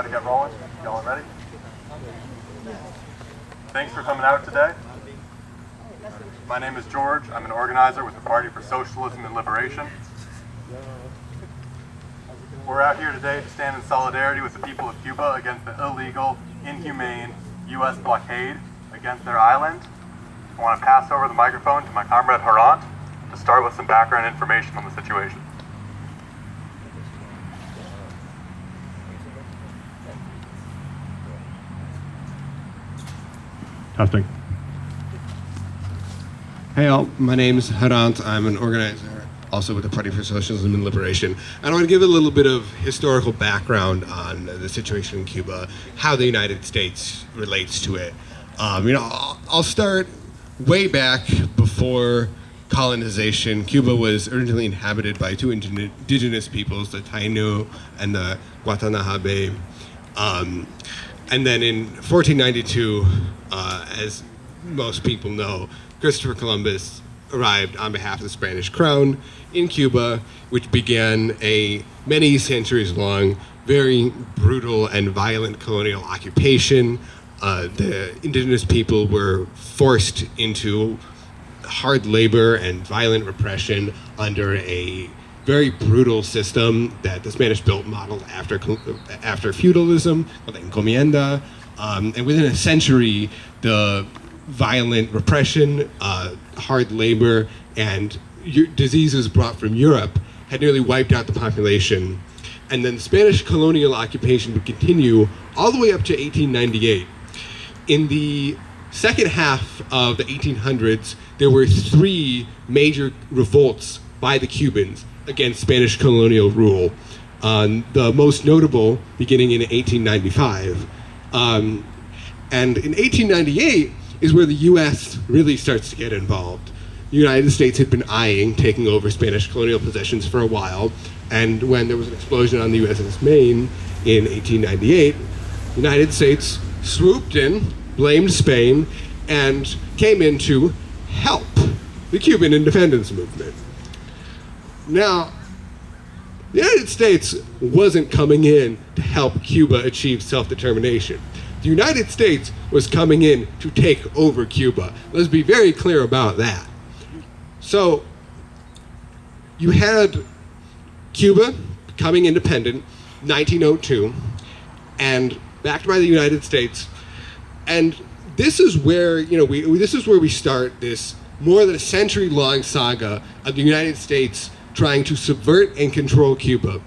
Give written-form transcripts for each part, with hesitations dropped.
to get rolling. Y'all ready? Thanks for coming out today. My name is George. I'm an organizer with the Party for Socialism and Liberation. We're out here today to stand in solidarity with the people of Cuba against the illegal, inhumane U.S. blockade against their island. I want to pass over the microphone to my comrade Harant to start with some background information on the situation. Testing. Hey all, my name is Harant. I'm an organizer also with the Party for Socialism and Liberation. I want to give a little bit of historical background on the situation in Cuba, how the United States relates to it. I'll start way back before colonization. Cuba was originally inhabited by two indigenous peoples, the Taino and the Watanabe. And then in 1492, as most people know, Christopher Columbus arrived on behalf of the Spanish crown in Cuba, which began a many centuries long, very brutal and violent colonial occupation. The indigenous people were forced into hard labor and violent repression under a very brutal system that the Spanish built modeled after feudalism, called the encomienda. And within a century, the violent repression, hard labor, and diseases brought from Europe had nearly wiped out the population. And then the Spanish colonial occupation would continue all the way up to 1898. In the second half of the 1800s, there were three major revolts by the Cubans against Spanish colonial rule. The most notable beginning in 1895. And in 1898 is where the U.S. really starts to get involved. The United States had been eyeing taking over Spanish colonial possessions for a while, and when there was an explosion on the USS Maine in 1898, the United States swooped in, blamed Spain, and came in to help the Cuban independence movement. Now, the United States wasn't coming in to help Cuba achieve self-determination. The United States was coming in to take over Cuba. Let's be very clear about that. So, you had Cuba becoming independent, 1902, and backed by the United States. And this is where, we start this more than a century-long saga of the United States trying to subvert and control Cuba.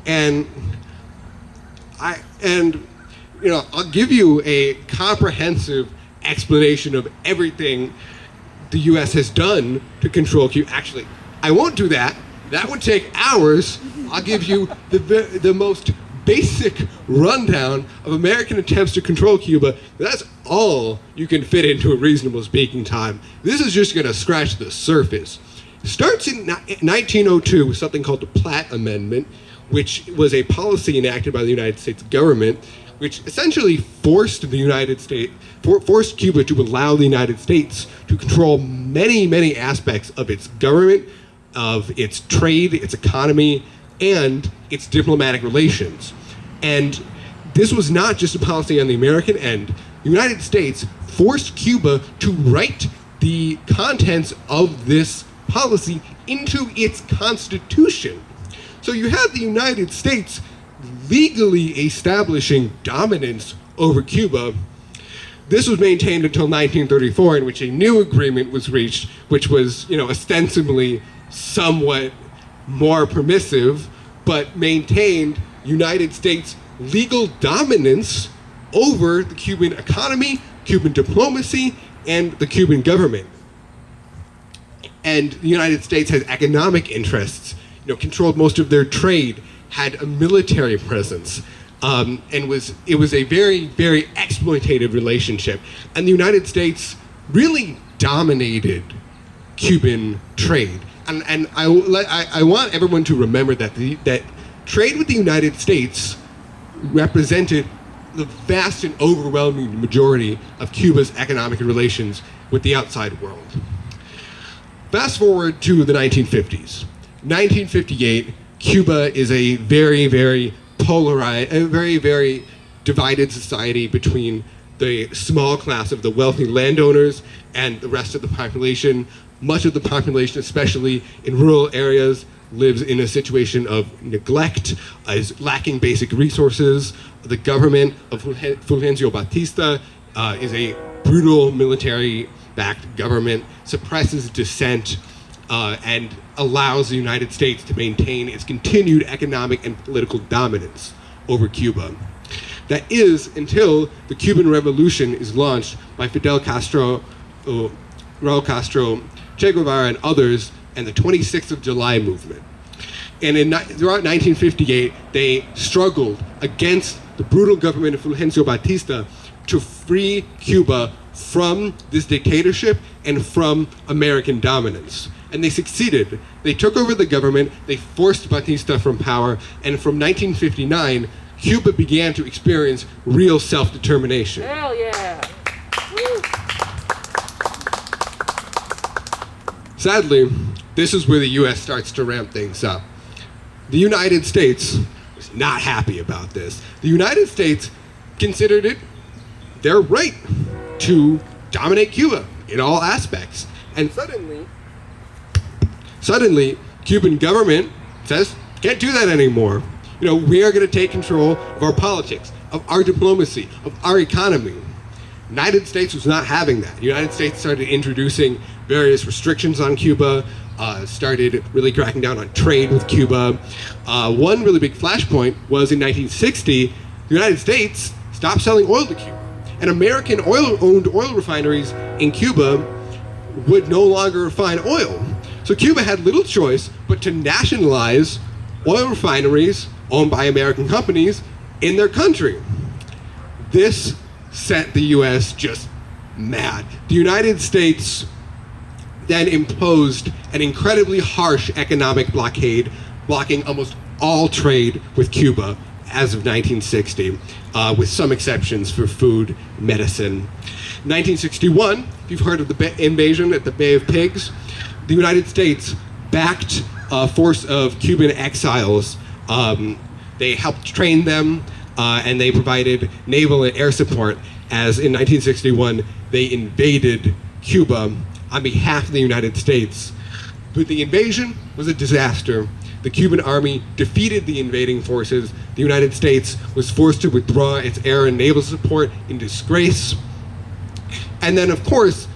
And I'll give you a comprehensive explanation of everything the U.S. has done to control Cuba. Actually, I won't do that. That would take hours. I'll give you the most basic rundown of American attempts to control Cuba. That's all you can fit into a reasonable speaking time. This is just going to scratch the surface. It starts in 1902 with something called the Platt Amendment, which was a policy enacted by the United States government, which essentially forced Cuba to allow the United States to control many, many aspects of its government, of its trade, its economy, and its diplomatic relations. And this was not just a policy on the American end. The United States forced Cuba to write the contents of this policy into its constitution. So you had the United States legally establishing dominance over Cuba. This was maintained until 1934, in which a new agreement was reached, which was, ostensibly somewhat more permissive, but maintained United States legal dominance over the Cuban economy, Cuban diplomacy, and the Cuban government. And the United States has economic interests, controlled most of their trade, had a military presence, and it was a very, very exploitative relationship. And the United States really dominated Cuban trade. And I want everyone to remember that that trade with the United States represented the vast and overwhelming majority of Cuba's economic relations with the outside world. Fast forward to the 1950s. 1958, Cuba is a very, very polarized, a very, very divided society between the small class of the wealthy landowners and the rest of the population. Much of the population, especially in rural areas, lives in a situation of neglect, is lacking basic resources. The government of Fulgencio Batista is a brutal military-backed government, suppresses dissent, and allows the United States to maintain its continued economic and political dominance over Cuba. That is until the Cuban Revolution is launched by Fidel Castro, Raul Castro, Che Guevara, and others, and the 26th of July movement. And throughout 1958, they struggled against the brutal government of Fulgencio Batista to free Cuba from this dictatorship and from American dominance. And they succeeded. They took over the government, they forced Batista from power, and from 1959, Cuba began to experience real self-determination. Hell yeah! Woo. Sadly, this is where the US starts to ramp things up. The United States was not happy about this. The United States considered it their right to dominate Cuba in all aspects. And suddenly, Cuban government says, can't do that anymore. You know, we are going to take control of our politics, of our diplomacy, of our economy. The United States was not having that. The United States started introducing various restrictions on Cuba, started really cracking down on trade with Cuba. One really big flashpoint was in 1960, the United States stopped selling oil to Cuba. And American owned oil refineries in Cuba would no longer refine oil. So Cuba had little choice but to nationalize oil refineries owned by American companies in their country. This set the US just mad. The United States then imposed an incredibly harsh economic blockade, blocking almost all trade with Cuba as of 1960, with some exceptions for food, medicine. 1961, if you've heard of the invasion at the Bay of Pigs, the United States backed a force of Cuban exiles. They helped train them, and they provided naval and air support as in 1961 they invaded Cuba on behalf of the United States. But the invasion was a disaster. The Cuban army defeated the invading forces. The United States was forced to withdraw its air and naval support in disgrace. And then, of course,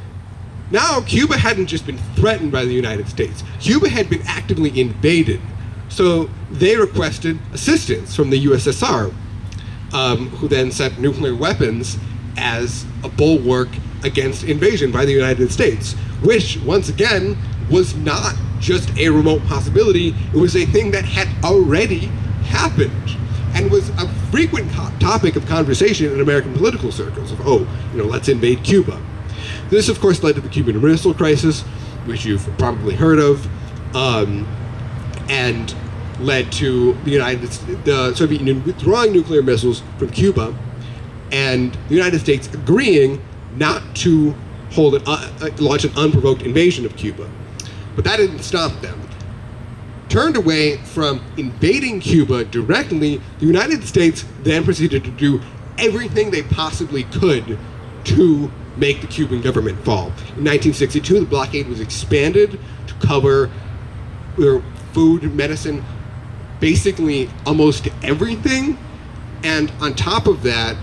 now Cuba hadn't just been threatened by the United States. Cuba had been actively invaded. So they requested assistance from the USSR, who then sent nuclear weapons as a bulwark against invasion by the United States, which, once again, was not just a remote possibility. It was a thing that had already happened and was a frequent topic of conversation in American political circles of, let's invade Cuba. This, of course, led to the Cuban Missile Crisis, which you've probably heard of, and led to the Soviet Union withdrawing nuclear missiles from Cuba, and the United States agreeing not to launch an unprovoked invasion of Cuba. But that didn't stop them. Turned away from invading Cuba directly, the United States then proceeded to do everything they possibly could to make the Cuban government fall. In 1962, the blockade was expanded to cover food, medicine, basically almost everything. And on top of that,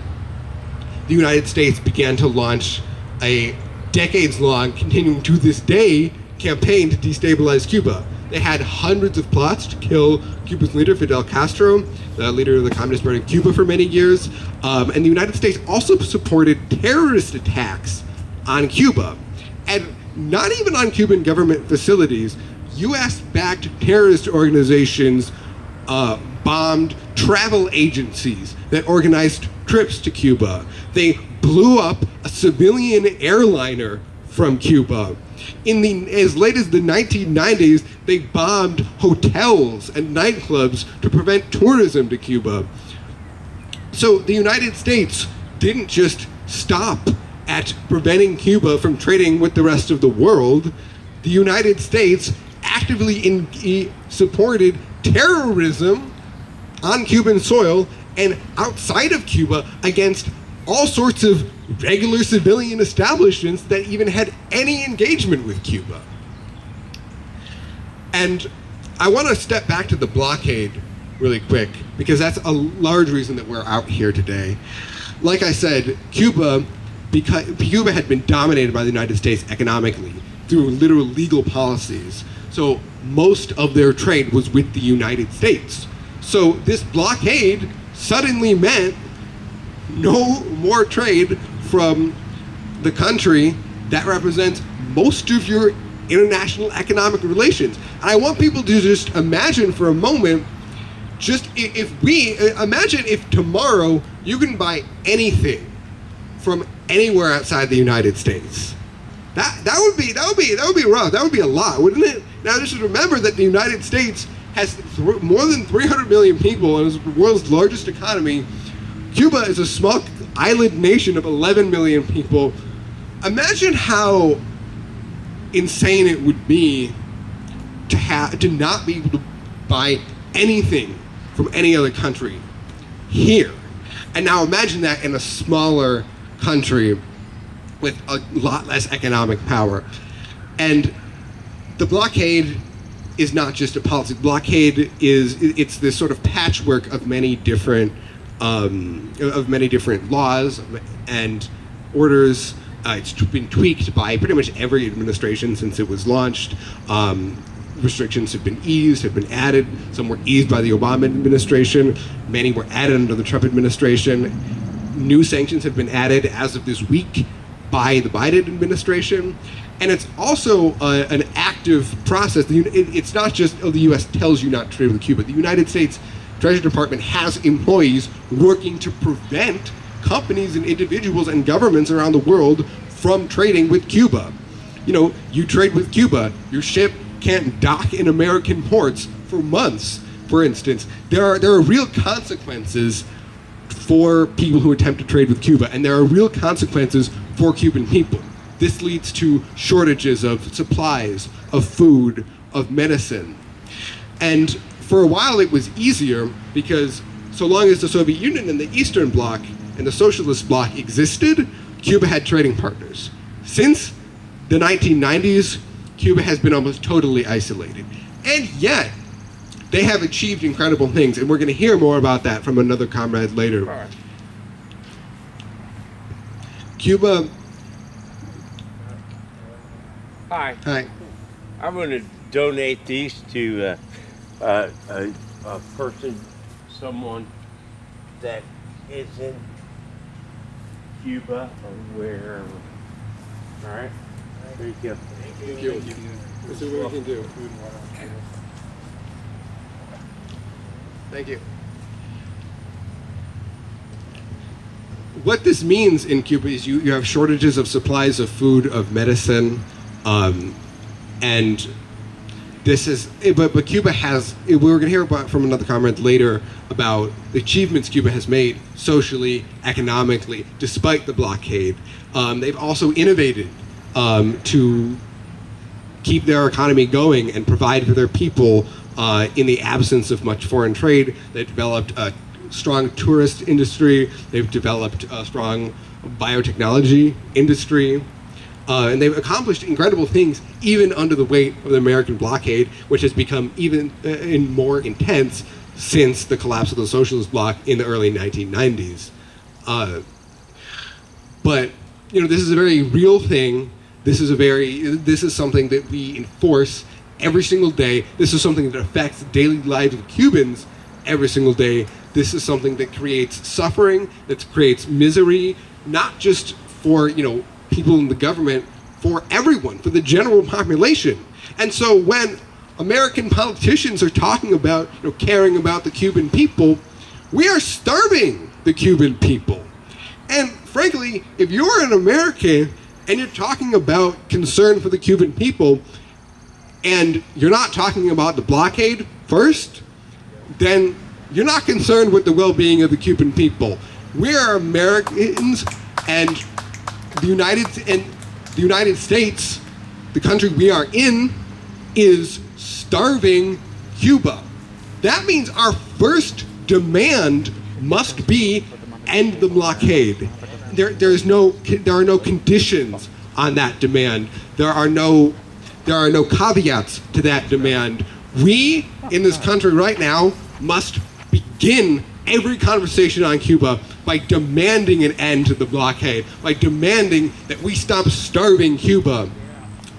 the United States began to launch a decades-long, continuing to this day, campaign to destabilize Cuba. They had hundreds of plots to kill Cuba's leader, Fidel Castro, the leader of the Communist Party of Cuba for many years. And the United States also supported terrorist attacks on Cuba. And not even on Cuban government facilities. US-backed terrorist organizations bombed travel agencies that organized trips to Cuba. They blew up a civilian airliner from Cuba. As late as the 1990s, they bombed hotels and nightclubs to prevent tourism to Cuba. So the United States didn't just stop at preventing Cuba from trading with the rest of the world. The United States actively supported terrorism on Cuban soil and outside of Cuba against all sorts of regular civilian establishments that even had any engagement with Cuba. And I want to step back to the blockade really quick, because that's a large reason that we're out here today. Like I said, Cuba had been dominated by the United States economically through literal legal policies. So most of their trade was with the United States. So this blockade suddenly meant no more trade from the country that represents most of your international economic relations. And I want people to just imagine for a moment, imagine if tomorrow you can buy anything from anywhere outside the United States. That would be rough. That would be a lot, wouldn't it? Now just remember that the United States has more than 300 million people and is the world's largest economy. Cuba is a small island nation of 11 million people. Imagine how insane it would be to not be able to buy anything from any other country here. And now imagine that in a smaller country with a lot less economic power. And the blockade is not just a policy. Blockade it's this sort of patchwork of many different laws and orders. It's been tweaked by pretty much every administration since it was launched. Restrictions have been eased, have been added. Some were eased by the Obama administration. Many were added under the Trump administration. New sanctions have been added as of this week by the Biden administration. And it's also an active process. It's not just, the U.S. tells you not to trade with Cuba. The United States Treasury Department has employees working to prevent companies and individuals and governments around the world from trading with Cuba. You trade with Cuba, your ship can't dock in American ports for months, for instance. There are real consequences for people who attempt to trade with Cuba, and there are real consequences for Cuban people. This leads to shortages of supplies, of food, of medicine. And for a while it was easier because so long as the Soviet Union and the Eastern Bloc and the Socialist Bloc existed, Cuba had trading partners. Since the 1990s, Cuba has been almost totally isolated. And yet, they have achieved incredible things, and we're going to hear more about that from another comrade later. Right. Cuba... Hi. Hi. I'm going to donate these to a person, someone that is in Cuba or wherever. All right? There you go. Thank you. Let's see what we can do. Thank you. What this means in Cuba is you have shortages of supplies of food, of medicine, and this is, but Cuba has, we're going to hear about from another comrade later about the achievements Cuba has made socially, economically, despite the blockade. They've also innovated to keep their economy going and provide for their people in the absence of much foreign trade. They've developed a strong tourist industry. They've developed a strong biotechnology industry. And they've accomplished incredible things even under the weight of the American blockade, which has become even more intense since the collapse of the Socialist Bloc in the early 1990s. But this is a very real thing. This is something that we enforce every single day. This is something that affects the daily lives of Cubans every single day. This is something that creates suffering, that creates misery, not just for people in the government, for everyone, for the general population. And so when American politicians are talking about caring about the Cuban people, we are starving the Cuban people. And frankly, if you're an American and you're talking about concern for the Cuban people, and you're not talking about the blockade first, then you're not concerned with the well-being of the Cuban people. We are Americans, and the United States, the country we are in, is starving Cuba. That means our first demand must be end the blockade. There are no conditions on that demand. There are no caveats to that demand. We in this country right now must begin every conversation on Cuba by demanding an end to the blockade, by demanding that we stop starving Cuba,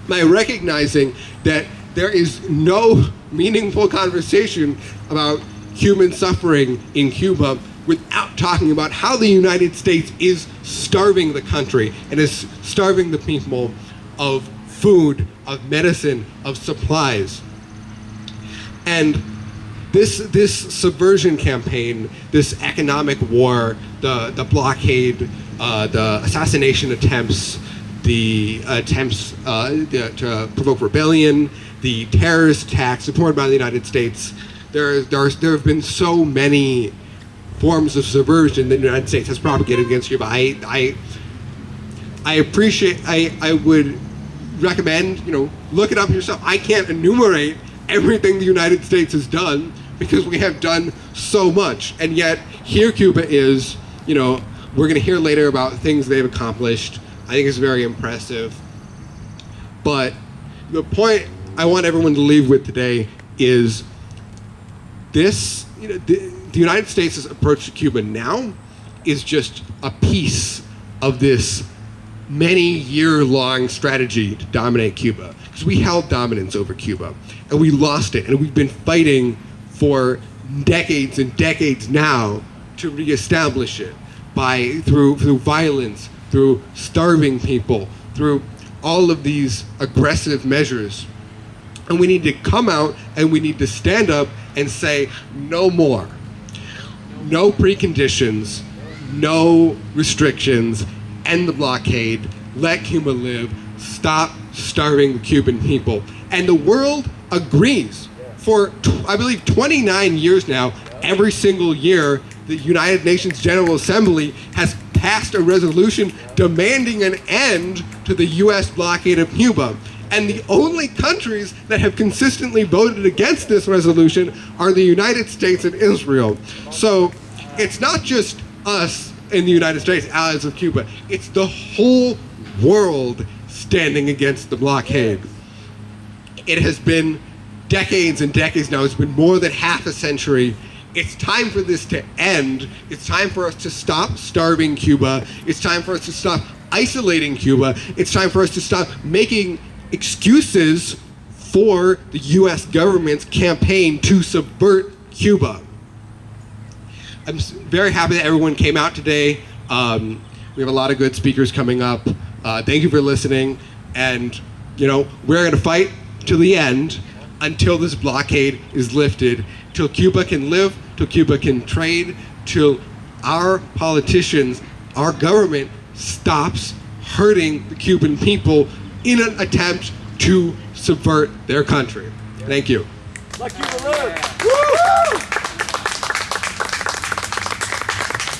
by recognizing that there is no meaningful conversation about human suffering in Cuba without talking about how the United States is starving the country and is starving the people of food, of medicine, of supplies. And this subversion campaign, this economic war, the blockade, the assassination attempts, the attempts to provoke rebellion, the terrorist attacks supported by the United States, there have been so many forms of subversion that the United States has propagated against Cuba. I would recommend, look it up yourself. I can't enumerate everything the United States has done because we have done so much. And yet, here Cuba is, we're going to hear later about things they've accomplished. I think it's very impressive. But the point I want everyone to leave with today is this, the United States' approach to Cuba now is just a piece of this many-year-long strategy to dominate Cuba. Because we held dominance over Cuba, and we lost it, and we've been fighting for decades and decades now to reestablish it through violence, through starving people, through all of these aggressive measures. And we need to come out and we need to stand up and say no more. No preconditions, no restrictions, end the blockade, let Cuba live, stop starving the Cuban people. And the world agrees. For, I believe, 29 years now, every single year, the United Nations General Assembly has passed a resolution demanding an end to the U.S. blockade of Cuba. And the only countries that have consistently voted against this resolution are the United States and Israel. So it's not just us in the United States, allies of Cuba. It's the whole world standing against the blockade. It has been decades and decades now. It's been more than half a century. It's time for this to end. It's time for us to stop starving Cuba. It's time for us to stop isolating Cuba. It's time for us to stop making excuses for the U.S. government's campaign to subvert Cuba. I'm very happy that everyone came out today. We have a lot of good speakers coming up. Thank you for listening. And, we're going to fight to the end until this blockade is lifted, till Cuba can live, till Cuba can trade, till our politicians, our government stops hurting the Cuban people in an attempt to subvert their country. Thank you. Let Cuba live!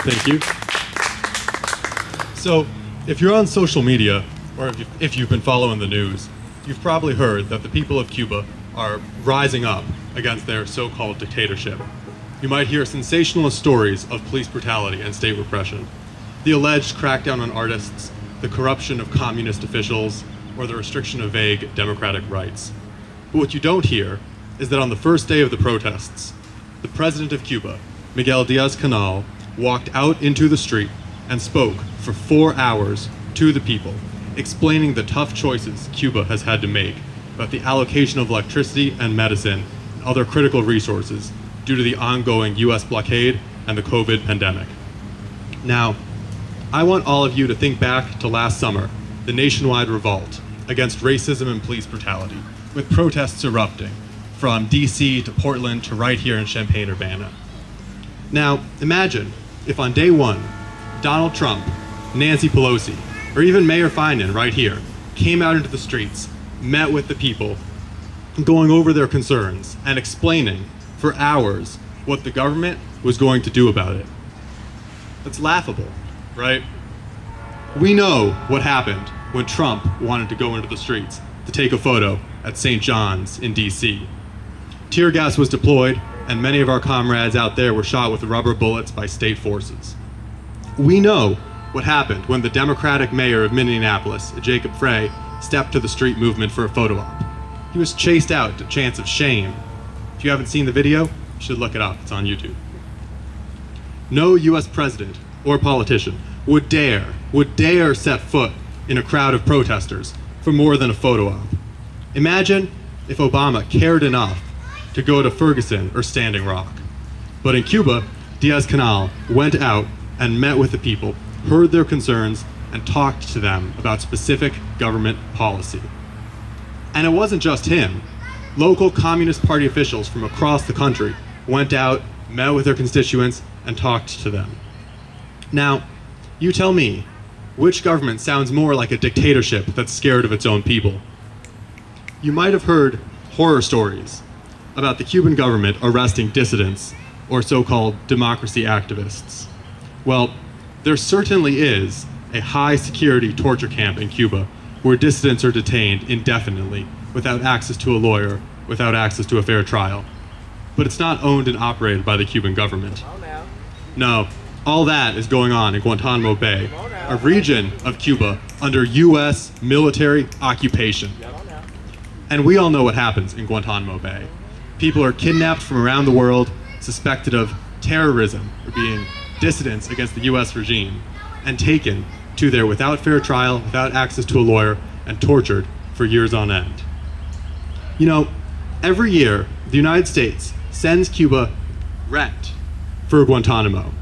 Thank you. So, if you're on social media, or if you've been following the news, you've probably heard that the people of Cuba are rising up against their so-called dictatorship. You might hear sensationalist stories of police brutality and state repression, the alleged crackdown on artists, the corruption of communist officials, or the restriction of vague democratic rights. But what you don't hear is that on the first day of the protests, the president of Cuba, Miguel Diaz-Canel, walked out into the street and spoke for 4 hours to the people, explaining the tough choices Cuba has had to make about the allocation of electricity and medicine and other critical resources due to the ongoing US blockade and the COVID pandemic. Now, I want all of you to think back to last summer, the nationwide revolt against racism and police brutality, with protests erupting from DC to Portland to right here in Champaign-Urbana. Now, imagine if on day one, Donald Trump, Nancy Pelosi, or even Mayor Finan right here came out into the streets, met with the people, going over their concerns and explaining for hours what the government was going to do about it. That's laughable, right? We know what happened when Trump wanted to go into the streets to take a photo at St. John's in DC. Tear gas was deployed, and many of our comrades out there were shot with rubber bullets by state forces. We know what happened when the Democratic mayor of Minneapolis, Jacob Frey, stepped to the street movement for a photo op. He was chased out to chants of shame. If you haven't seen the video, you should look it up. It's on YouTube. No US president or politician would dare set foot in a crowd of protesters for more than a photo op. Imagine if Obama cared enough to go to Ferguson or Standing Rock. But in Cuba, Diaz-Canel went out and met with the people, heard their concerns, and talked to them about specific government policy. And it wasn't just him. Local Communist Party officials from across the country went out, met with their constituents, and talked to them. Now, you tell me, which government sounds more like a dictatorship that's scared of its own people? You might have heard horror stories about the Cuban government arresting dissidents or so-called democracy activists. Well, there certainly is a high-security torture camp in Cuba where dissidents are detained indefinitely without access to a lawyer, without access to a fair trial. But it's not owned and operated by the Cuban government. No, all that is going on in Guantanamo Bay, a region of Cuba under US military occupation. And we all know what happens in Guantanamo Bay. People are kidnapped from around the world, suspected of terrorism or being dissidents against the US regime, and taken to there without fair trial, without access to a lawyer, and tortured for years on end. You know, every year, the United States sends Cuba rent for Guantanamo.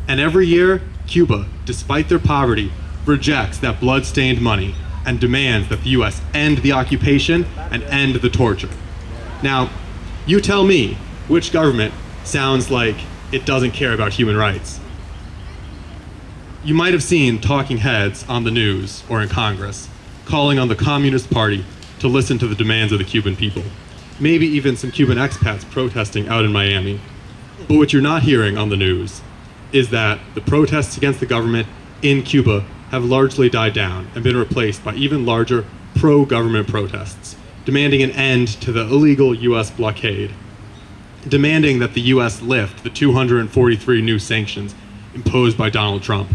And every year, Cuba, despite their poverty, rejects that blood-stained money and demands that the US end the occupation and end the torture. Now, you tell me which government sounds like it doesn't care about human rights. You might have seen talking heads on the news or in Congress calling on the Communist Party to listen to the demands of the Cuban people. Maybe even some Cuban expats protesting out in Miami. But what you're not hearing on the news is that the protests against the government in Cuba have largely died down and been replaced by even larger pro-government protests, demanding an end to the illegal US blockade, demanding that the US lift the 243 new sanctions imposed by Donald Trump,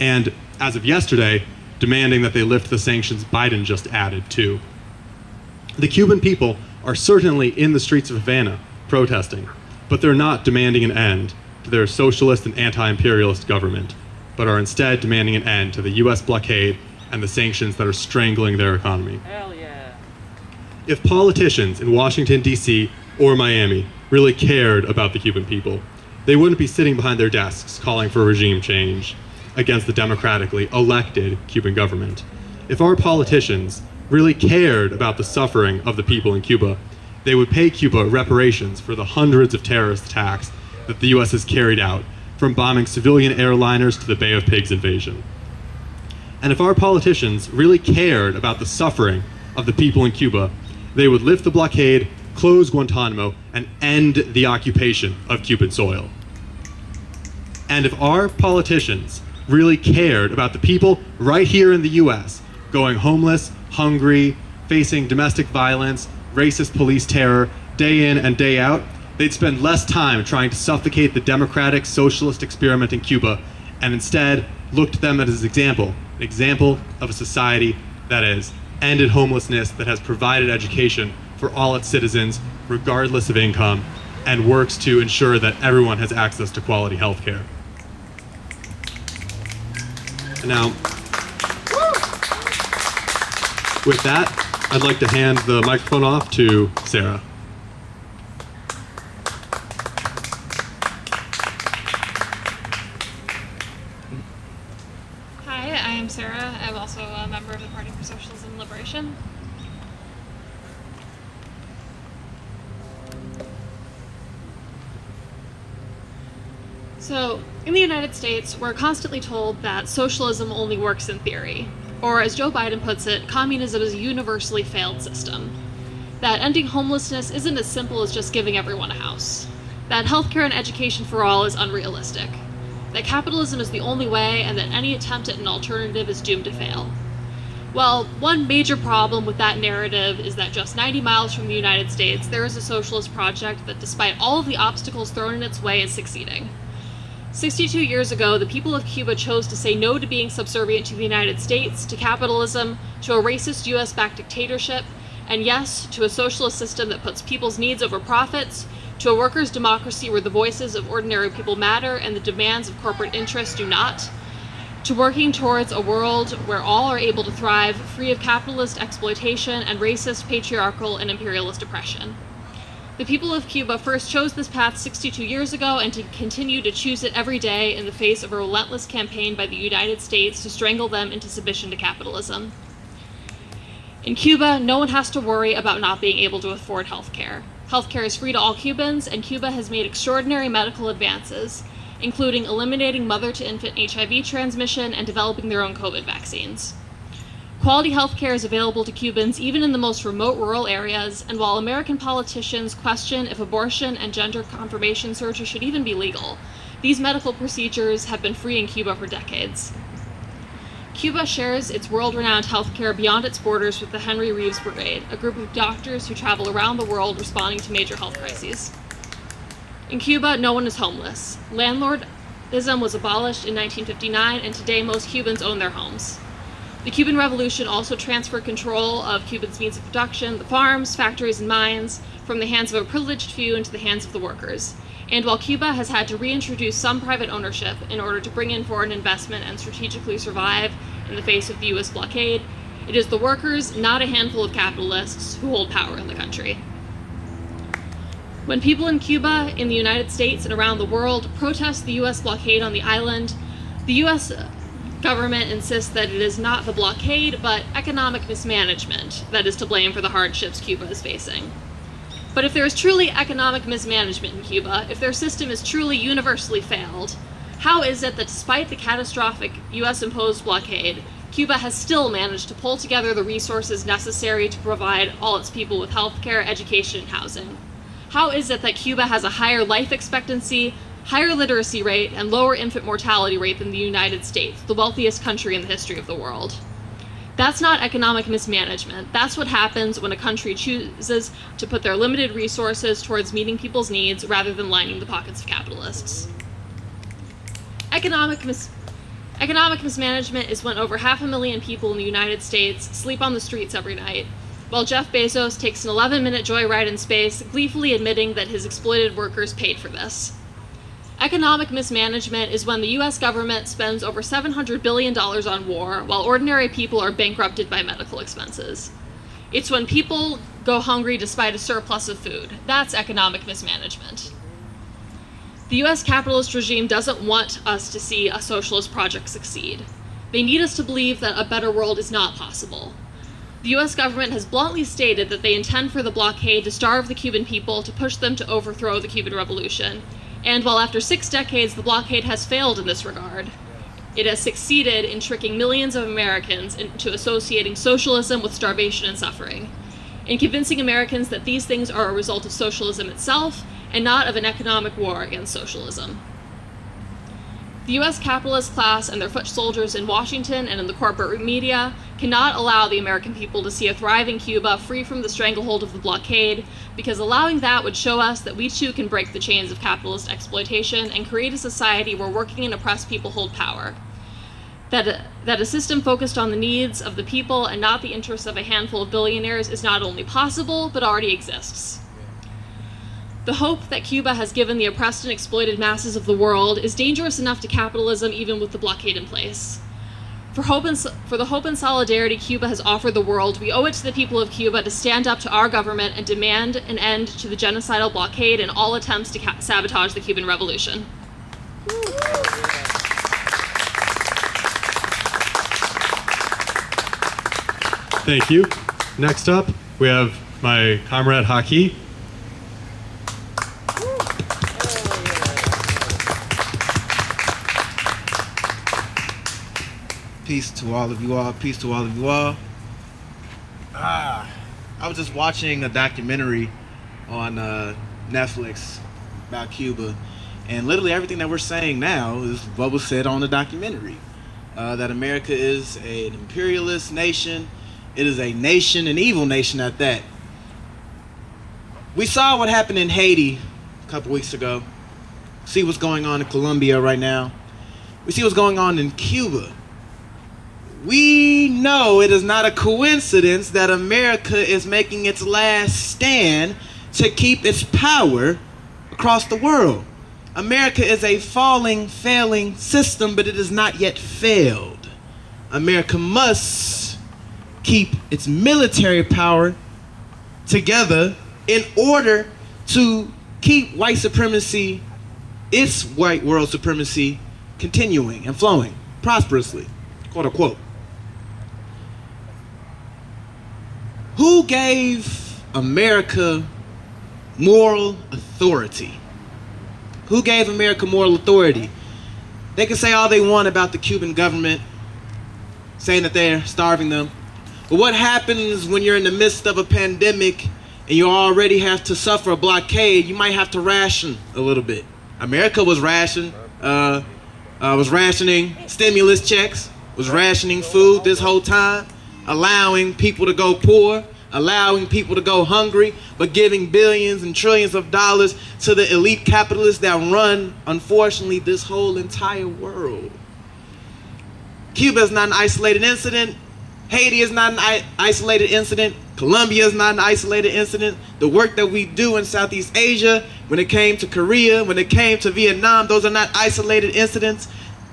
and as of yesterday, demanding that they lift the sanctions Biden just added too. The Cuban people are certainly in the streets of Havana protesting, but they're not demanding an end to their socialist and anti-imperialist government, but are instead demanding an end to the US blockade and the sanctions that are strangling their economy. Hell yeah. If politicians in Washington, D.C. or Miami really cared about the Cuban people, they wouldn't be sitting behind their desks calling for regime change against the democratically elected Cuban government. If our politicians really cared about the suffering of the people in Cuba, they would pay Cuba reparations for the hundreds of terrorist attacks that the US has carried out, from bombing civilian airliners to the Bay of Pigs invasion. And if our politicians really cared about the suffering of the people in Cuba, they would lift the blockade, close Guantanamo, and end the occupation of Cuban soil. And if our politicians really cared about the people right here in the US, going homeless, hungry, facing domestic violence, racist police terror, day in and day out, they'd spend less time trying to suffocate the democratic socialist experiment in Cuba and instead look to them as an example of a society that has ended homelessness, that has provided education for all its citizens, regardless of income, and works to ensure that everyone has access to quality health care. Now, with that, I'd like to hand the microphone off to Sarah. Hi, I am Sarah. I'm also a member of the Party for Socialism and Liberation. So, in the United States, we're constantly told that socialism only works in theory. Or, as Joe Biden puts it, communism is a universally failed system. That ending homelessness isn't as simple as just giving everyone a house. That healthcare and education for all is unrealistic. That capitalism is the only way, and that any attempt at an alternative is doomed to fail. Well, one major problem with that narrative is that just 90 miles from the United States, there is a socialist project that, despite all of the obstacles thrown in its way, is succeeding. 62 years ago, the people of Cuba chose to say no to being subservient to the United States, to capitalism, to a racist US-backed dictatorship, and yes, to a socialist system that puts people's needs over profits, to a workers' democracy where the voices of ordinary people matter and the demands of corporate interests do not, to working towards a world where all are able to thrive, free of capitalist exploitation and racist, patriarchal, and imperialist oppression. The people of Cuba first chose this path 62 years ago and to continue to choose it every day in the face of a relentless campaign by the United States to strangle them into submission to capitalism. In Cuba, no one has to worry about not being able to afford healthcare. Healthcare is free to all Cubans, and Cuba has made extraordinary medical advances, including eliminating mother-to-infant HIV transmission and developing their own COVID vaccines. Quality healthcare is available to Cubans even in the most remote rural areas, and while American politicians question if abortion and gender confirmation surgery should even be legal, these medical procedures have been free in Cuba for decades. Cuba shares its world-renowned healthcare beyond its borders with the Henry Reeves Brigade, a group of doctors who travel around the world responding to major health crises. In Cuba, no one is homeless. Landlordism was abolished in 1959, and today most Cubans own their homes. The Cuban Revolution also transferred control of Cubans' means of production, the farms, factories, and mines, from the hands of a privileged few into the hands of the workers. And while Cuba has had to reintroduce some private ownership in order to bring in foreign investment and strategically survive in the face of the US blockade, it is the workers, not a handful of capitalists, who hold power in the country. When people in Cuba, in the United States, and around the world protest the US blockade on the island, the US government insists that it is not the blockade, but economic mismanagement that is to blame for the hardships Cuba is facing. But if there is truly economic mismanagement in Cuba, if their system is truly universally failed, how is it that despite the catastrophic US-imposed blockade, Cuba has still managed to pull together the resources necessary to provide all its people with healthcare, education, and housing? How is it that Cuba has a higher life expectancy, higher literacy rate, and lower infant mortality rate than the United States, the wealthiest country in the history of the world? That's not economic mismanagement. That's what happens when a country chooses to put their limited resources towards meeting people's needs rather than lining the pockets of capitalists. Economic mismanagement is when over 500,000 people in the United States sleep on the streets every night, while Jeff Bezos takes an 11-minute joyride in space, gleefully admitting that his exploited workers paid for this. Economic mismanagement is when the US government spends over $700 billion on war, while ordinary people are bankrupted by medical expenses. It's when people go hungry despite a surplus of food. That's economic mismanagement. The US capitalist regime doesn't want us to see a socialist project succeed. They need us to believe that a better world is not possible. The US government has bluntly stated that they intend for the blockade to starve the Cuban people to push them to overthrow the Cuban Revolution. And while after 6 decades the blockade has failed in this regard, it has succeeded in tricking millions of Americans into associating socialism with starvation and suffering, in convincing Americans that these things are a result of socialism itself and not of an economic war against socialism. The US capitalist class and their foot soldiers in Washington and in the corporate media cannot allow the American people to see a thriving Cuba free from the stranglehold of the blockade, because allowing that would show us that we too can break the chains of capitalist exploitation and create a society where working and oppressed people hold power. That a system focused on the needs of the people and not the interests of a handful of billionaires is not only possible, but already exists. The hope that Cuba has given the oppressed and exploited masses of the world is dangerous enough to capitalism even with the blockade in place. For the hope and solidarity Cuba has offered the world, we owe it to the people of Cuba to stand up to our government and demand an end to the genocidal blockade and all attempts to sabotage the Cuban Revolution. Thank you. Next up, we have my comrade Haki. Peace to all of you all. Peace to all of you all. I was just watching a documentary on Netflix about Cuba, and literally everything that we're saying now is what was said on the documentary. that America is an imperialist nation. It is a nation, an evil nation at that. We saw what happened in Haiti a couple weeks ago. See what's going on in Colombia right now. We see what's going on in Cuba. We know it is not a coincidence that America is making its last stand to keep its power across the world. America is a failing system, but it has not yet failed. America must keep its military power together in order to keep white supremacy, its white world supremacy, continuing and flowing prosperously, quote unquote. Who gave America moral authority? Who gave America moral authority? They can say all they want about the Cuban government, saying that they're starving them. But what happens when you're in the midst of a pandemic and you already have to suffer a blockade? You might have to ration a little bit. America was rationing stimulus checks, was rationing food this whole time, allowing people to go poor, allowing people to go hungry, but giving billions and trillions of dollars to the elite capitalists that run, unfortunately, this whole entire world. Cuba is not an isolated incident. Haiti is not an isolated incident. Colombia is not an isolated incident. The work that we do in Southeast Asia, when it came to Korea, when it came to Vietnam, those are not isolated incidents.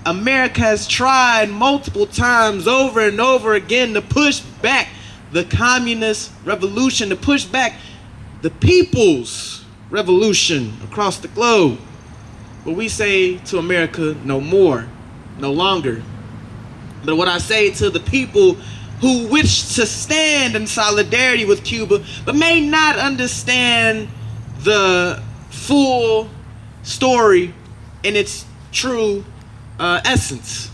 America has tried multiple times over and over again to push back the communist revolution, to push back the people's revolution across the globe. But we say to America, no more, no longer. But what I say to the people who wish to stand in solidarity with Cuba, but may not understand the full story in its true essence.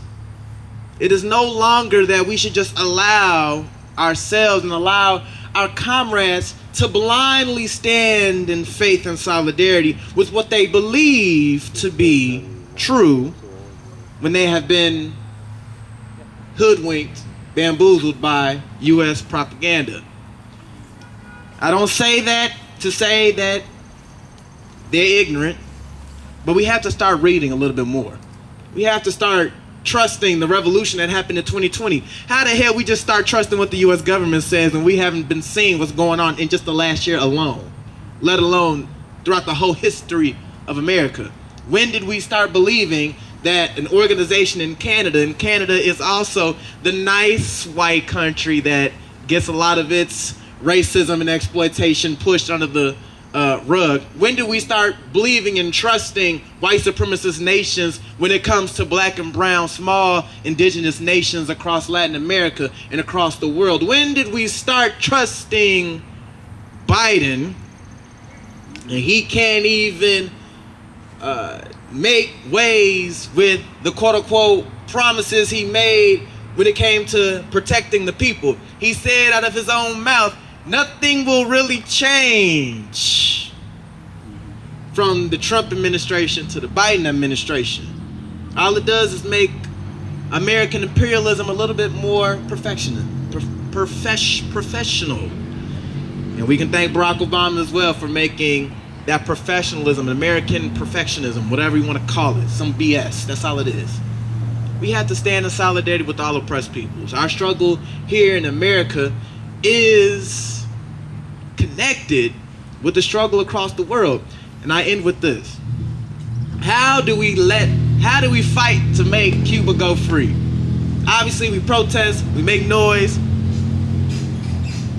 It is no longer that we should just allow ourselves and allow our comrades to blindly stand in faith and solidarity with what they believe to be true when they have been hoodwinked, bamboozled by U.S. propaganda. I don't say that to say that they're ignorant, but we have to start reading a little bit more. We have to start trusting the revolution that happened in 2020. How the hell we just start trusting what the U.S. government says and we haven't been seeing what's going on in just the last year alone, let alone throughout the whole history of America? When did we start believing that an organization in Canada, and Canada is also the nice white country that gets a lot of its racism and exploitation pushed under the rug. When do we start believing and trusting white supremacist nations when it comes to black and brown, small indigenous nations across Latin America and across the world? When did we start trusting Biden, and he can't even make ways with the quote-unquote promises he made when it came to protecting the people? He said out of his own mouth, nothing will really change from the Trump administration to the Biden administration. All it does is make American imperialism a little bit more professional. And we can thank Barack Obama as well for making that professionalism, American perfectionism, whatever you want to call it, some BS. That's all it is. We have to stand in solidarity with all oppressed peoples. Our struggle here in America is connected with the struggle across the world. And I end with this. How do we fight to make Cuba go free? Obviously we protest, we make noise,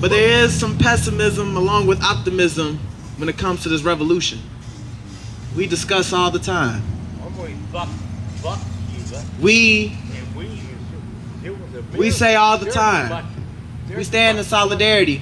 but there is some pessimism along with optimism when it comes to this revolution. We discuss all the time. We say all the time, we stand in solidarity.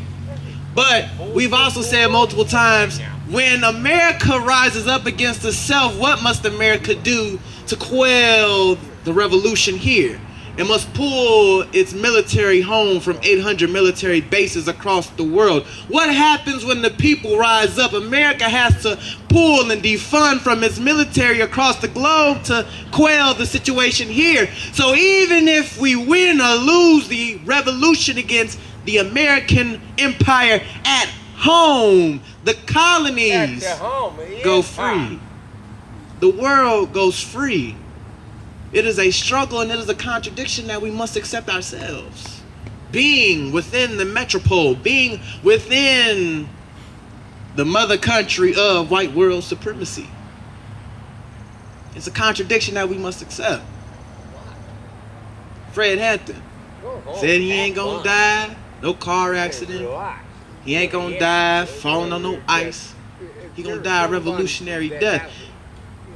But we've also said multiple times, when America rises up against itself, what must America do to quell the revolution here? It must pull its military home from 800 military bases across the world. What happens when the people rise up? America has to pull and defund from its military across the globe to quell the situation here. So even if we win or lose the revolution against the American empire at home, the colonies go free. The world goes free. It is a struggle and it is a contradiction that we must accept ourselves. Being within the metropole, being within the mother country of white world supremacy. It's a contradiction that we must accept. Fred Hampton said he ain't gonna die, no car accident. He ain't gonna die falling on no ice. He gonna die a revolutionary death.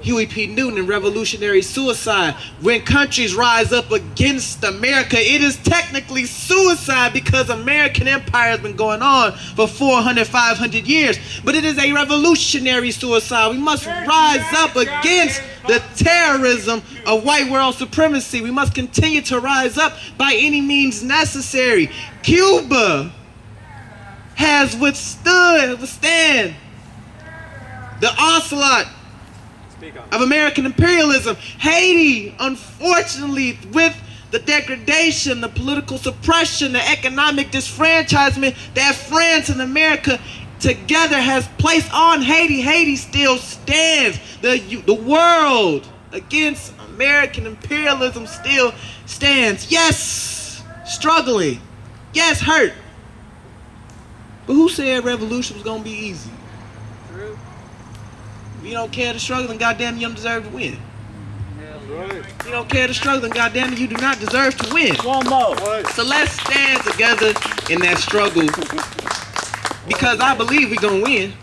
Huey P. Newton, revolutionary suicide. When countries rise up against America, it is technically suicide because American empire has been going on for 400, 500 years. But it is a revolutionary suicide. We must rise up against the terrorism of white world supremacy. We must continue to rise up by any means necessary. Cuba has withstand the onslaught of American imperialism. Haiti, unfortunately, with the degradation, the political suppression, the economic disfranchisement that France and America together has placed on Haiti, Haiti still stands. The world against American imperialism still stands. Yes, struggling. Yes, hurt. But who said revolution was gonna be easy? True. If you don't care to struggle, then goddamn you don't deserve to win. If you don't care to struggle, then goddamn you do not deserve to win. One more. So let's stand together in that struggle, because I believe we're gonna win.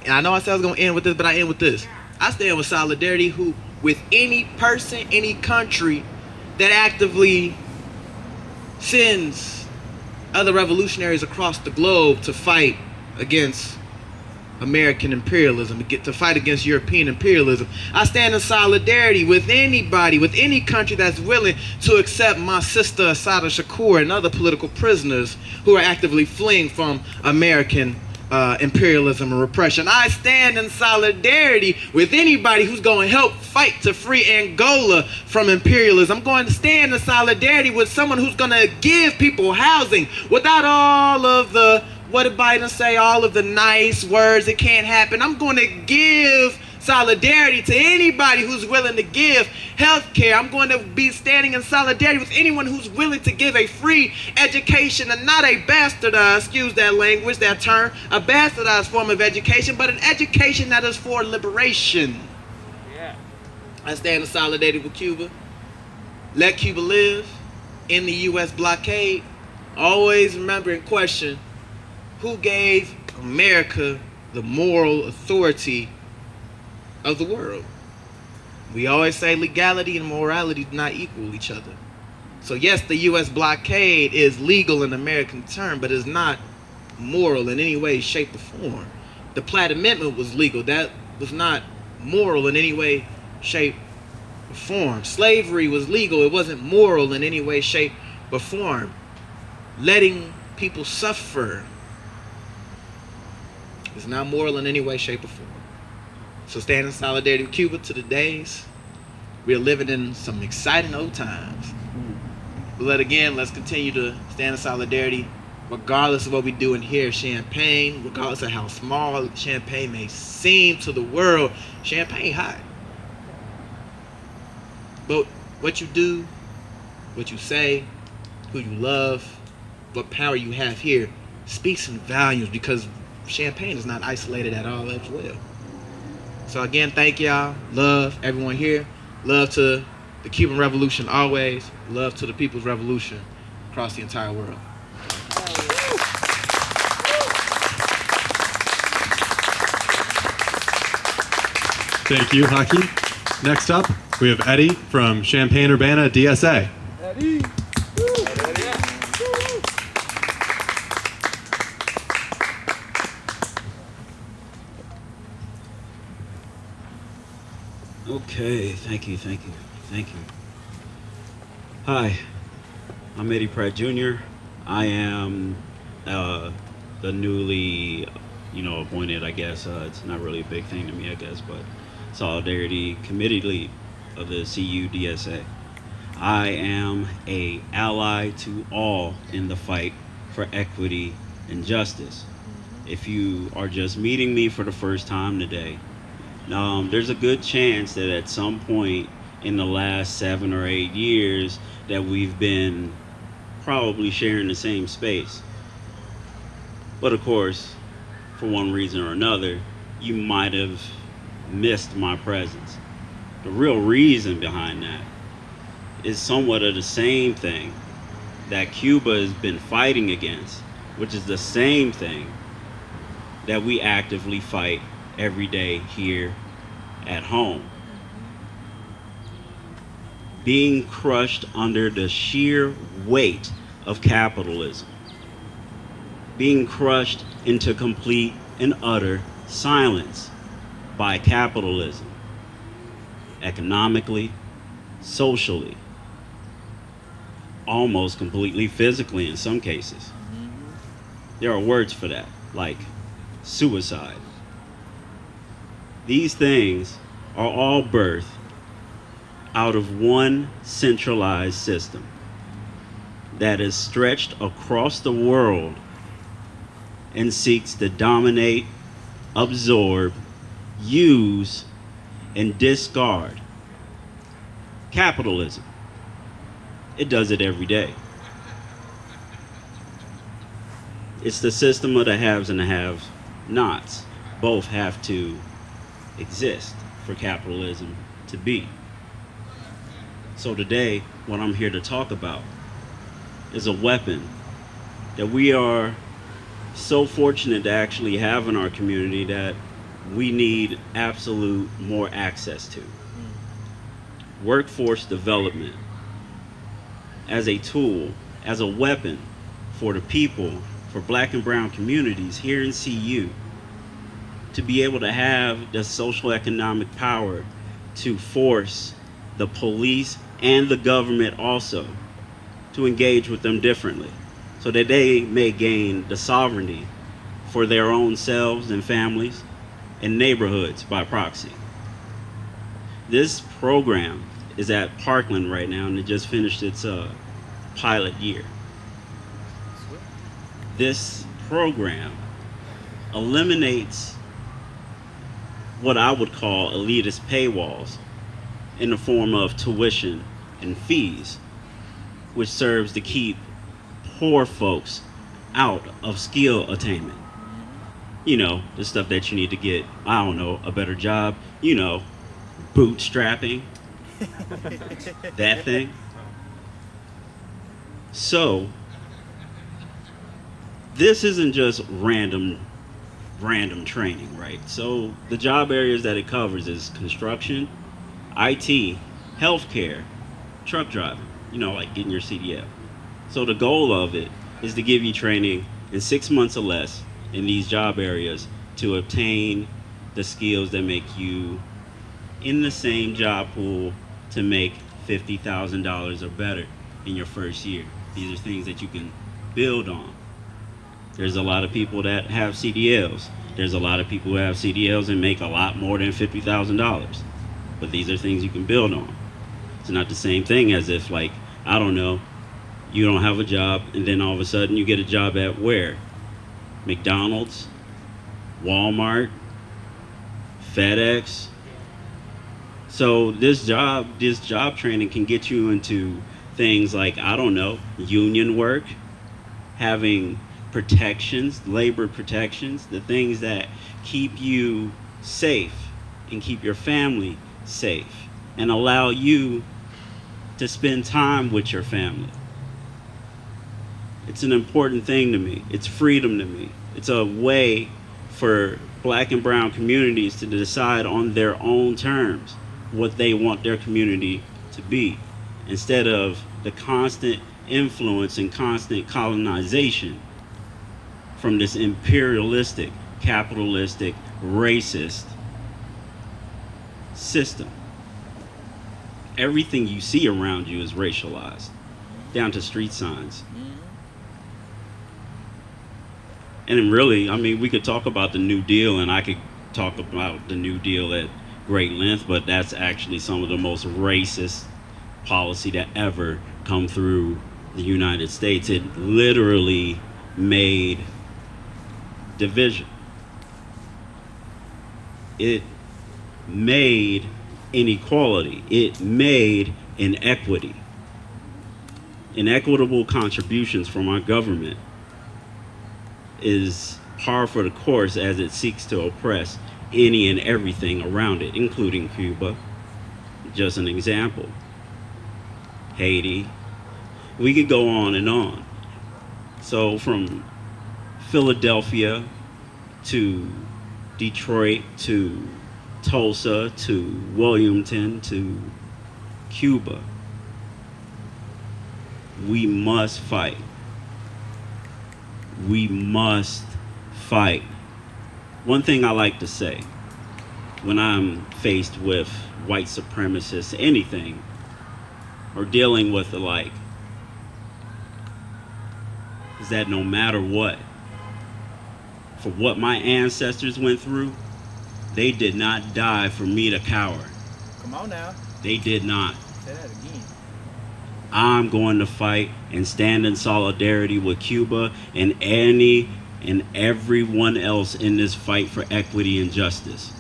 And I know I said I was gonna end with this, but I end with this. I stand with solidarity with any person, any country that actively sends other revolutionaries across the globe to fight against American imperialism, to fight against European imperialism. I stand in solidarity with anybody, with any country that's willing to accept my sister Assata Shakur and other political prisoners who are actively fleeing from American imperialism and repression. I stand in solidarity with anybody who's going to help fight to free Angola from imperialism. I'm going to stand in solidarity with someone who's going to give people housing without all of the, what did Biden say, all of the nice words, it can't happen. I'm going to give solidarity to anybody who's willing to give health care. I'm going to be standing in solidarity with anyone who's willing to give a free education, and not a bastardized, excuse that language, that term, a bastardized form of education, but an education that is for liberation. Yeah. I stand in solidarity with Cuba. Let Cuba live. In the U.S. blockade. Always remember and question, who gave America the moral authority of the world? We always say legality and morality do not equal each other. So yes, the U.S. blockade is legal in American term, but is not moral in any way, shape, or form. The Platt Amendment was legal. That was not moral in any way, shape, or form. Slavery was legal. It wasn't moral in any way, shape, or form. Letting people suffer is not moral in any way, shape, or form. So stand in solidarity with Cuba to the days. We are living in some exciting old times. But let's continue to stand in solidarity regardless of what we do in here at Champaign, regardless of how small Champaign may seem to the world. Champaign hot. But what you do, what you say, who you love, what power you have here speaks in volumes, because Champaign is not isolated at all as well. So again, thank y'all. Love everyone here. Love to the Cuban Revolution always. Love to the People's Revolution across the entire world. Thank you, Haki. Next up, we have Eddie from Champaign-Urbana DSA. Eddie. Okay, thank you. Hi, I'm Eddie Pratt Jr. I am the newly, appointed, I guess. It's not really a big thing to me, I guess, but Solidarity Committee Lead of the CUDSA. I am a ally to all in the fight for equity and justice. If you are just meeting me for the first time today, there's a good chance that at some point in the last 7 or 8 years that we've been probably sharing the same space. But of course, for one reason or another, you might have missed my presence. The real reason behind that is somewhat of the same thing that Cuba has been fighting against, which is the same thing that we actively fight every day here at home. Being crushed under the sheer weight of capitalism. Being crushed into complete and utter silence by capitalism. Economically, socially, almost completely physically in some cases. There are words for that, like suicide. These things are all birthed out of one centralized system that is stretched across the world and seeks to dominate, absorb, use, and discard. Capitalism. It does it every day. It's the system of the haves and the have-nots. Both have to exist for capitalism to be. So today, what I'm here to talk about is a weapon that we are so fortunate to actually have in our community that we need absolute more access to. Workforce development as a tool, as a weapon for the people, for Black and brown communities here in CU, to be able to have the social economic power to force the police and the government also to engage with them differently, so that they may gain the sovereignty for their own selves and families and neighborhoods by proxy. This program is at Parkland right now, and it just finished its pilot year. This program eliminates what I would call elitist paywalls in the form of tuition and fees, which serves to keep poor folks out of skill attainment. You know, the stuff that you need to get, I don't know, a better job, bootstrapping, that thing. So, this isn't just random training, right? So, the job areas that it covers is construction, IT, healthcare, truck driving, like getting your CDL. So the goal of it is to give you training in 6 months or less in these job areas to obtain the skills that make you in the same job pool to make $50,000 or better in your first year. These are things that you can build on. There's a lot of people that have CDLs. There's a lot of people who have CDLs and make a lot more than $50,000. But these are things you can build on. It's not the same thing as if, like, I don't know, you don't have a job and then all of a sudden you get a job at where? McDonald's, Walmart, FedEx. So this job training can get you into things like, I don't know, union work, having protections, labor protections, the things that keep you safe and keep your family safe and allow you to spend time with your family. It's an important thing to me. It's freedom to me. It's a way for Black and brown communities to decide on their own terms what they want their community to be, instead of the constant influence and constant colonization from this imperialistic, capitalistic, racist system. everything you see around you is racialized, down to street signs. And really, I mean, we could talk about the New Deal, and I could talk about the New Deal at great length, but that's actually some of the most racist policy that ever come through the United States. It literally made division. It made inequality. It made inequity. Inequitable contributions from our government is par for the course as it seeks to oppress any and everything around it, including Cuba. Just an example. Haiti. We could go on and on. So from Philadelphia to Detroit to Tulsa to Wilmington to Cuba, we must fight. We must fight. One thing I like to say when I'm faced with white supremacists, anything, or dealing with the like, is that no matter what, for what my ancestors went through, they did not die for me to cower. Come on now. They did not. Say that again. I'm going to fight and stand in solidarity with Cuba and any and everyone else in this fight for equity and justice.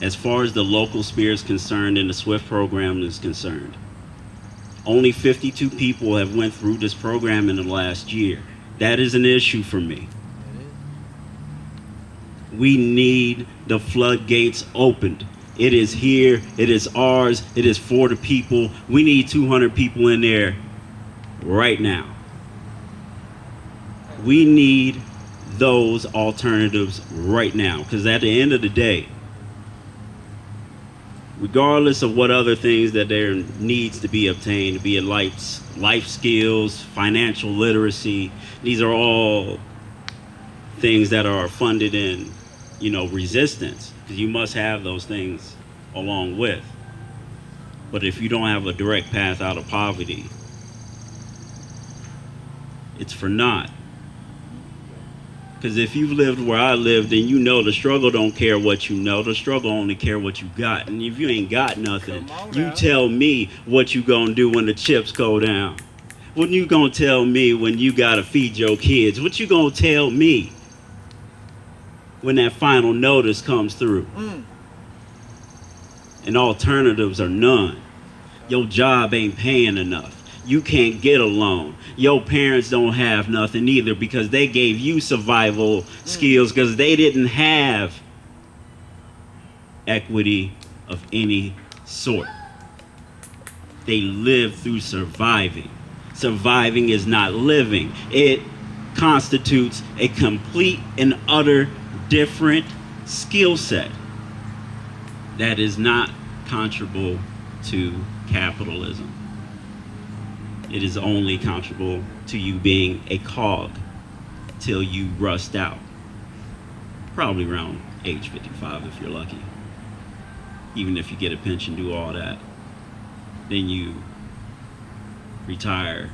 As far as the local sphere is concerned and the SWIFT program is concerned, only 52 people have went through this program in the last year. That is an issue for me. We need the floodgates opened. It is here, it is ours, it is for the people. We need 200 people in there right now. We need those alternatives right now, because at the end of the day, regardless of what other things that there needs to be obtained, be it life skills, financial literacy, these are all things that are funded in, resistance, because you must have those things along with. But if you don't have a direct path out of poverty, it's for naught. Because if you've lived where I lived, then you know the struggle don't care what you know. The struggle only care what you got. And if you ain't got nothing, you tell me what you gonna do when the chips go down. What you gonna tell me when you gotta feed your kids? What you gonna tell me when that final notice comes through? And alternatives are none. Your job ain't paying enough. You can't get a loan. Your parents don't have nothing either because they gave you survival skills because they didn't have equity of any sort. They lived through surviving. Surviving is not living. It constitutes a complete and utter different skill set that is not comparable to capitalism. It is only comparable to you being a cog till you rust out. Probably around age 55 if you're lucky. Even if you get a pension, do all that. Then you retire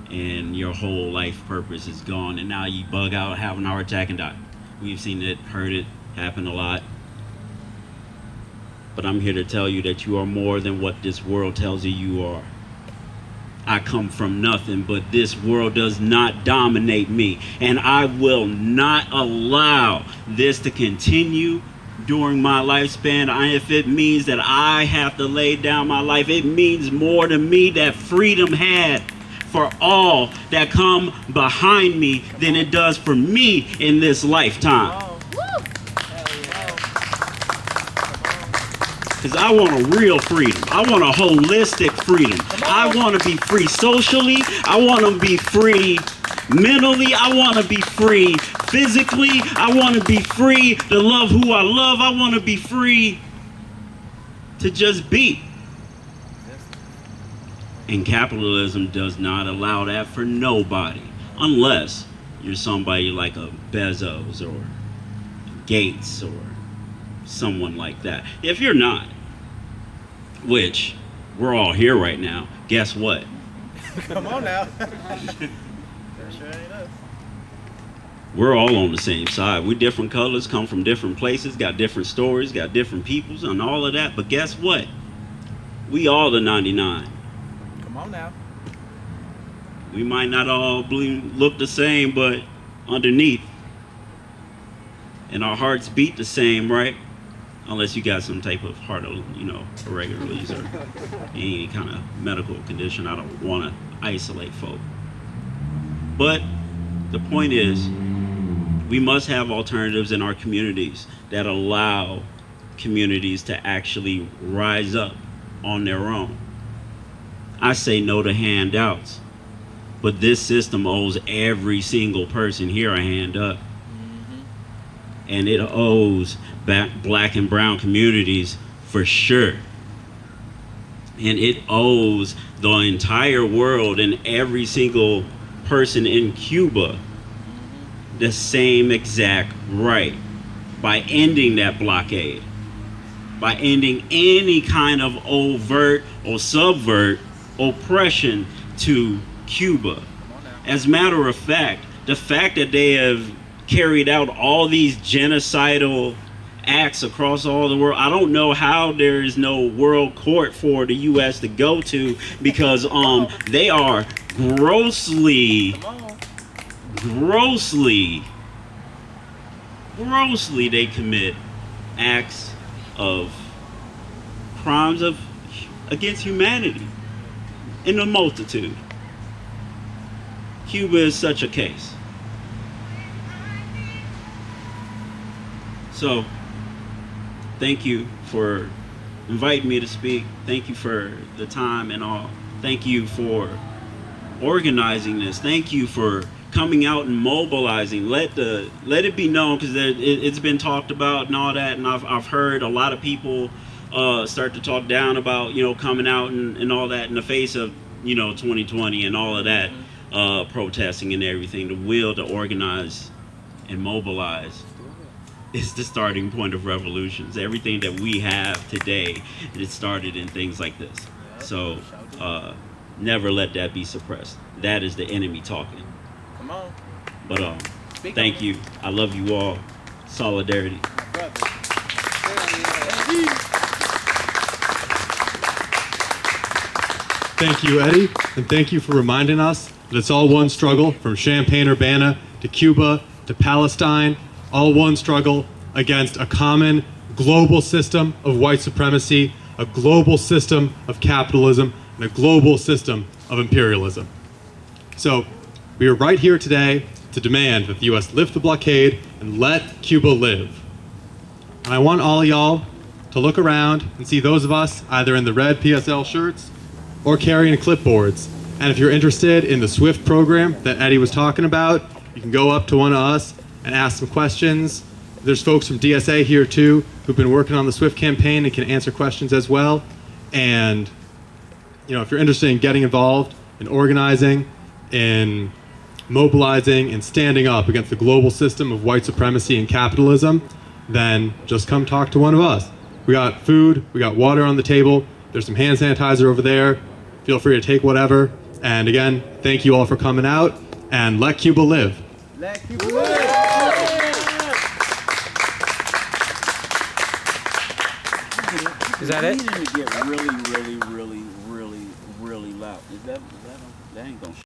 and your whole life purpose is gone, and now you bug out, have an heart attack, and die. We've seen it, heard it happen a lot. But I'm here to tell you that you are more than what this world tells you you are. I come from nothing, but this world does not dominate me. And I will not allow this to continue during my lifespan. If it means that I have to lay down my life, it means more to me that freedom had for all that come behind me than it does for me in this lifetime. Because I want a real freedom. I want a holistic freedom. I want to be free socially. I want to be free mentally. I want to be free physically. I want to be free to love who I love. I want to be free to just be. And capitalism does not allow that for nobody. Unless you're somebody like a Bezos or Gates or someone like that. If you're not, which we're all here right now. Guess what? Come on now. That sure ain't us. We're all on the same side. We're different colors, come from different places, got different stories, got different peoples, and all of that. But guess what? We all the 99. Come on now. We might not all look the same, but underneath, and our hearts beat the same, right? Unless you got some type of heart, irregularities or any kind of medical condition. I don't want to isolate folk. But the point is, we must have alternatives in our communities that allow communities to actually rise up on their own. I say no to handouts, but this system owes every single person here a hand up. And it owes black and brown communities for sure. And it owes the entire world and every single person in Cuba the same exact right by ending that blockade, by ending any kind of overt or subvert oppression to Cuba. As a matter of fact, the fact that they have carried out all these genocidal acts across all the world, I don't know how there is no world court for the U.S. to go to, because they are grossly they commit acts of crimes against humanity in a multitude. Cuba is such a case. So, thank you for inviting me to speak. Thank you for the time and all. Thank you for organizing this. Thank you for coming out and mobilizing. Let it be known, because it's been talked about and all that, and I've heard a lot of people start to talk down about coming out and all that in the face of 2020 and all of that protesting and everything. The will to organize and mobilize is the starting point of revolutions. Everything that we have today, it started in things like this. So never let that be suppressed. That is the enemy talking. Come on. But thank you. I love you all. Solidarity. Thank you, Eddie, and thank you for reminding us that it's all one struggle, from Champaign-Urbana to Cuba to Palestine, all one struggle against a common global system of white supremacy, a global system of capitalism, and a global system of imperialism. So we are right here today to demand that the U.S. lift the blockade and let Cuba live. And I want all of y'all to look around and see those of us either in the red PSL shirts or carrying clipboards. And if you're interested in the SWIFT program that Eddie was talking about, you can go up to one of us and ask some questions. There's folks from DSA here too who've been working on the SWIFT campaign and can answer questions as well. And if you're interested in getting involved in organizing, in mobilizing and standing up against the global system of white supremacy and capitalism, then just come talk to one of us. We got food, we got water on the table, there's some hand sanitizer over there. Feel free to take whatever. And again, thank you all for coming out, and let Cuba live. Let Cuba live. Is that it? We need to get really, really, really, really, really loud. That ain't gonna